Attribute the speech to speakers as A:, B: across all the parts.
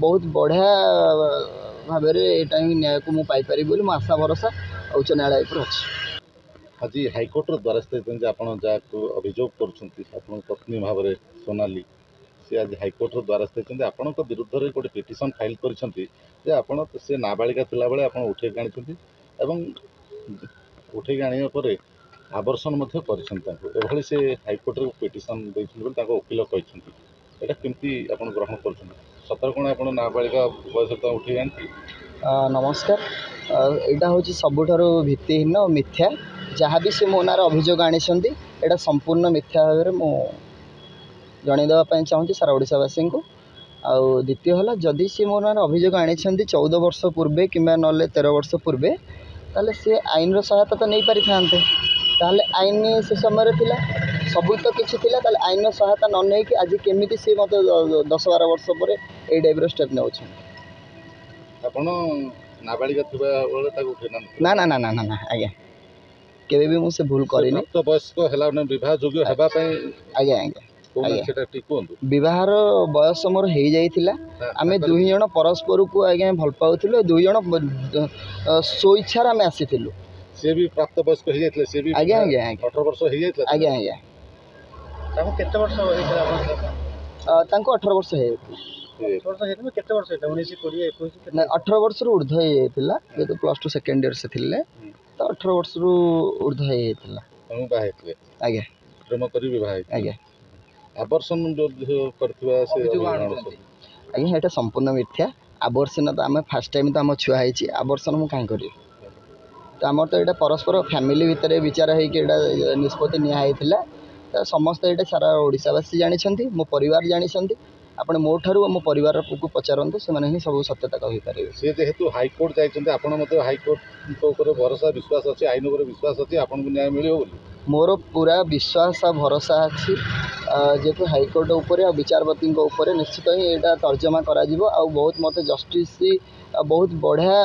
A: बहुत बढ़िया भाव में न्याय को मुझे पाइपर बोली मो आशा भरोसा उच्च न्यायालय पर अच्छी।
B: आज हाइकोर्टर द्वारस्थ होती आप अभियोग कर पत्नी भाव में सोनाली सी आज हाइकोर्टर द्वारस्थ होती आपण विरुद्ध में गोटे पिटिशन फाइल कर से नाबालिका थिला बेले आप उठे आनी उठे आने आवर्षण कर से हाइकोर्ट पिटिशन देते वकिल कहते यहाँ केमती आप ग्रहण कर सतर कौन आप नाबालिका बयस उठे आनी।
A: नमस्कार। यहाँ हूँ सबुठार भित्तिहीन मिथ्या जहाँ भी सी मो ना अभियोग आनी यहाँ संपूर्ण मिथ्या भाव में जनईदेवाई चाहूँगी सारा ओडावासी को। आउ द्वितीय है जदि सी मो ना अभियोग आनी 14 वर्ष पूर्वे कि ना 13 वर्ष पूर्वे ताले सी आईन सहायता तो नहीं पारि ताले आईन से समय थिला सबू तो किसी थिला ताले आईन सहायता न नहीं कि आज केमिति सी मत 10-12 वर्ष पर ए टाइप स्टेप ने
B: नाबालिका
A: ना ना ना ना ना आज्ञा केवे भी मुझे भूल करिनी
B: तो बयस्क है विवाह योग्य
A: आज्ञा विवाहर बयस मोर हो जाइथिला आमे दुई जण परस्पर को आज्ञा भल पाउथिलो दुई जण स्वेच्छा आमे आसीथिलु
B: से भी प्राप्त बयस्क हो जाइथिले से भी
A: आज्ञा आज्ञा
B: 18 वर्ष हो जाइथिला
A: आज्ञा आज्ञा
C: ताको केते वर्ष होइथिला आपण
A: तांको 18 वर्ष हे
C: 18 वर्ष हेतु केते वर्ष हेतु 19 20 21
A: ना 18 वर्ष रु ऊर्ध्व हे थिला जे तो प्लस 2 सेकंड ईयर से थिले तो 18 वर्ष रु ऊर्ध्व हे थिला
B: हम बाहेतले
A: आज्ञा
B: प्रेम करी विवाह
A: आज्ञा
B: आवर्षण जो करथिबा से
A: आज्ञा एटा संपूर्ण मिथ्या आवर्षण तो आम फास्ट टाइम तो आम छुआ है आवर्षण मुझे कहीं करी तो आमर तो यहाँ परस्पर फैमिली भितर विचार होता निष्पत्ति निया समस्त ये सारा ओडावासी जानी मो परिवार जानी आपण मो ठारू मो परिवार को पचारतु से ही सब सत्यता कहीपर
B: सी जेहेतु हाइकोर्ट जाइए आपण हाइकोर्ट भरोसा विश्वास अच्छे आईन विश्वास अच्छे आपन को न्याय मिले
A: मोर पूरा विश्वास भरोसा अच्छी जेहेतु हाइकोर्ट उपर आ विचारपति निश्चित ही यहाँ तर्जमा करा बहुत मत जस्टिस बहुत बढ़िया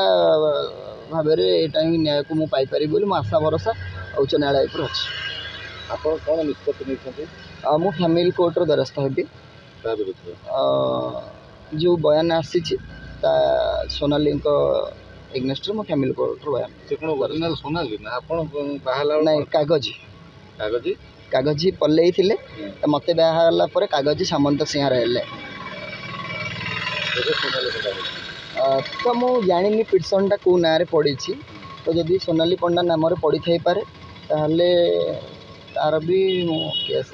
A: भाव में यहाँ न्याय को मुझे पाइपर बोली मो आशा भरोसा उच्च न्यायालय पर अच्छी।
B: आपन कौन निष्पत्ति नहीं
A: मो फैमिली कोर्टर द्वारस्थ हेबी जो बयान आसी सोनाली एग्नेस्ट मो फैमिली कोर्टर बयान
B: से कोन ओरिजिनल सोनाली ना आपन बाहला
A: नहीं कागज
B: कागज
A: कागज पल्ले थिले मते बाहला पर कागज सामंत सिंह रहले तो मुझे जानी पिटिशनटा कौ ना पड़ी तो जदि सोनाली पंडा नाम पड़ी थी पारे ताहले तार भी मो केस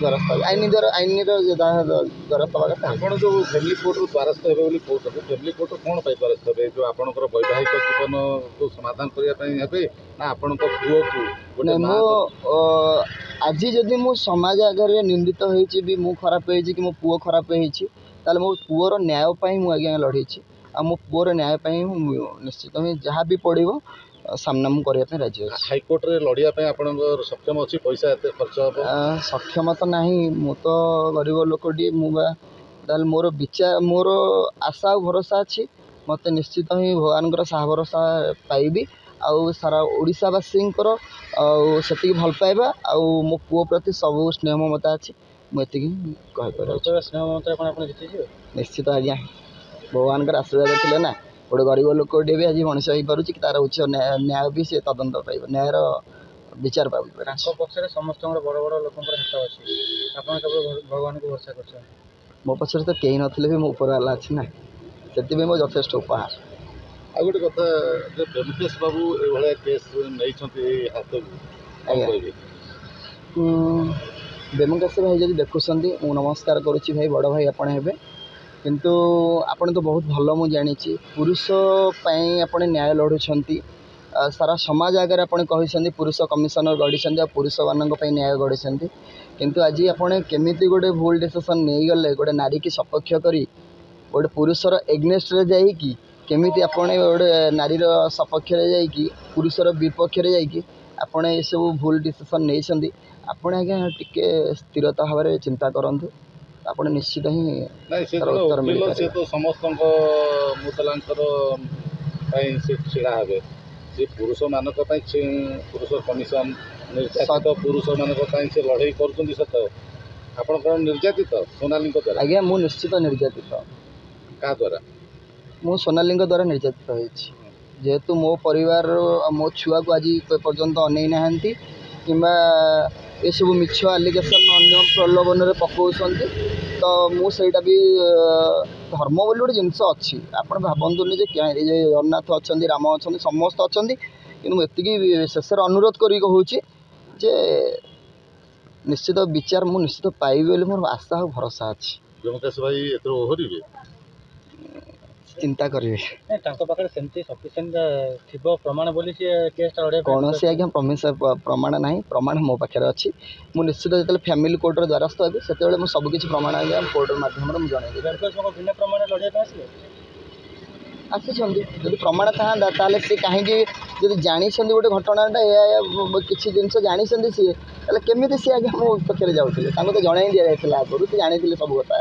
A: द्वारस्थ आईन द्वारा आईन द्वारस्थ हवा कथा
B: आपण जो फैमिली कोर्ट द्वारस्थ हेबे बोली कहते फैमिली कोर्ट कौन पाई द्वारस्थ हेबे जो आपनकर वैवाहिक जीवन को समाधान करिया पई हेबे ना आपनकर पुओ को गोटे
A: मो आज जदि मो समाज आगे निंदित होईची भी मु खराब होईची कि मो पुओ खराब होईची ताले मो पुओर न्याय पई मु आज्ञा लड़ीची आ मो पुओर न्याय पई निश्चित ही जहाँ भी पड़ो सामना मु करने राजी अच्छी।
B: हाइकोर्ट रे लड़िया पे आपनकर सक्षम अच्छी पैसा एते खर्च हो
A: सक्षम तो नहीं मु तो गरीब लोकटी मुझे मोर विचार मोर आशा और भरोसा अच्छी मत निश्चित ही भगवान साहा भरोसा पाइबी आउ सारा ओडावासी से भल पाइबा आउ मो पुओ प्रति सब स्नेह ममता अच्छी मुझे कहीपर
C: स्नेह ममता
A: निश्चित आज्ञा भगवान आशीर्वाद थे ना गोटे गरीब लोकटे भी आज मनुष्य हो पार्टी कि तार उच्च न्याय भी सी तदंत पाइब न्यायर विचार पाइपर
C: पक्ष समस्त बड़ बड़ लोक हाथ अच्छी भगवान को भरोसा कर
A: मो पक्षर तो कहीं नथिले भी मो ऊपर वाला अच्छी ना से मो यथेष्ट उपहार।
B: आ गोटे कथा जो ब्योमकेश बाबू ए केस नहीं हाथ
A: ब्योमकेश भाई जब देखुं मु नमस्कार करुच्ची भाई बड़ भाई आपड़ हे किंतु आपण तो बहुत भल मु जानी पुरुष आपणे न्याय लड़ुंट सारा समाज आगे आपणे कही पुरुष कमिशनर गढ़ी पुरुष मान न्याय गढ़ी किंतु आज आपणे केमिति गोटे भूल डिसीजन नहीं गले गोटे नारी की सपक्ष करी गोटे पुरुषर एग्नेस्ट रे जाइकी केमिति आपणे गोटे नारीर सपक्ष जाइकी पुरुषर विपक्ष जाइकी आपणे ये सब भूल डिसीजन नहीं आपणे आज्ञा टिके स्थिरता भाव में चिंता करंतु आप निश्चित ही उत्तर मिल
B: से तो समस्त मुतलांकर छिड़ा हे से पुरुष मानक पुरुष कमिशन निर्यातित पुरुष मानक से लड़ाई कर सत आप निर्यातित सोनाली द्वारा
A: आज्ञा मु निश्चित निर्यातित
B: क्या द्वारा
A: ମୁଁ ସୋନାଲିଙ୍କ ଦ୍ୱାରା ନିର୍ଯାତିତ ହୋଇଛି ଯେହେତु ମୋ ପରିବାର ମୋ ଛୁଆକୁ ଆଜି ପର୍ଯ୍ୟନ୍ତ ଅନେଇ ନାହାନ୍ତି କିମ୍ବା ଏସବୁ ମିଛ ଆଲିଗେସନ୍ ଅନ୍ୟ ପ୍ରଲୋଭନରେ ପକାଉଛନ୍ତି ତ ମୁଁ ସେଇଟା ବି ଧର୍ମ ବୋଲି ଗୋଟେ ଜିନିଷ ଅଛି ଆପଣ ଭାବନ୍ତୁନି ଯେ ଜଗନ୍ନାଥ ଅଛନ୍ତି ରାମ ଅଛନ୍ତି ସମସ୍ତେ ଅଛନ୍ତି କିନ୍ତୁ ମୁଁ ଏତିକି ଶେଷରେ ଅନୁରୋଧ କରିକି କହୁଛି ଯେ ନିଶ୍ଚିତ ବିଚାର ମୁଁ ନିଶ୍ଚିତ ପାଇବି ବୋଲି ମୋର ଆଶା ଆଉ ଭରସା ଅଛି
B: ବ୍ୟୋମକେଶ ଭାଇ ଏଥିରୁ ଓହରିବେ
A: ଚିନ୍ତା କରିବେ
C: ତାଙ୍କ ପାଖରେ ସେମିତି ସଫିସିଏଣ୍ଟ ଥିବ ପ୍ରମାଣ ବୋଲି ସେ କେସ୍ଟା ଲଢ଼େଇବା
A: କୌଣସି ଆଜ୍ଞା ପ୍ରମାଣ ନାହିଁ ପ୍ରମାଣ ମୋ ପାଖରେ ଅଛି ମୁଁ ନିଶ୍ଚିତ ଯେତେବେଳେ ଫ୍ୟାମିଲି କୋର୍ଟର ଦ୍ୱାରସ୍ଥ ହେବି ସେତେବେଳେ ମୁଁ ସବୁକିଛି ପ୍ରମାଣ ଆଜ୍ଞା କୋର୍ଟର ମାଧ୍ୟମରେ ମୁଁ ଜଣାଇଦେବି
C: ବିନା ପ୍ରମାଣ ଲଢ଼ିବା ପାଇଁ ଆସିଲେ
A: ଆସିଛନ୍ତି ଯଦି ପ୍ରମାଣ ଥାଆନ୍ତା ତାହେଲେ ସେ କାହିଁକି ଯଦି ଜାଣିଛନ୍ତି ଗୋଟେ ଘଟଣାଟା ଏହା କିଛି ଜିନିଷ ଜାଣିଛନ୍ତି ସିଏ ତାହେଲେ କେମିତି ସିଏ ଆଜ୍ଞା ମୋ ପକ୍ଷରେ ଯାଉଥିଲେ ତାଙ୍କୁ ତ ଜଣାଇ ଦିଆଯାଇଥିଲା ଆଗରୁ ସେ ଜାଣିଥିଲେ ସବୁ କଥା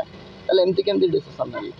A: ତାହେଲେ ଏମିତି କେମିତି ଡିସିସନ୍ ନେଲେ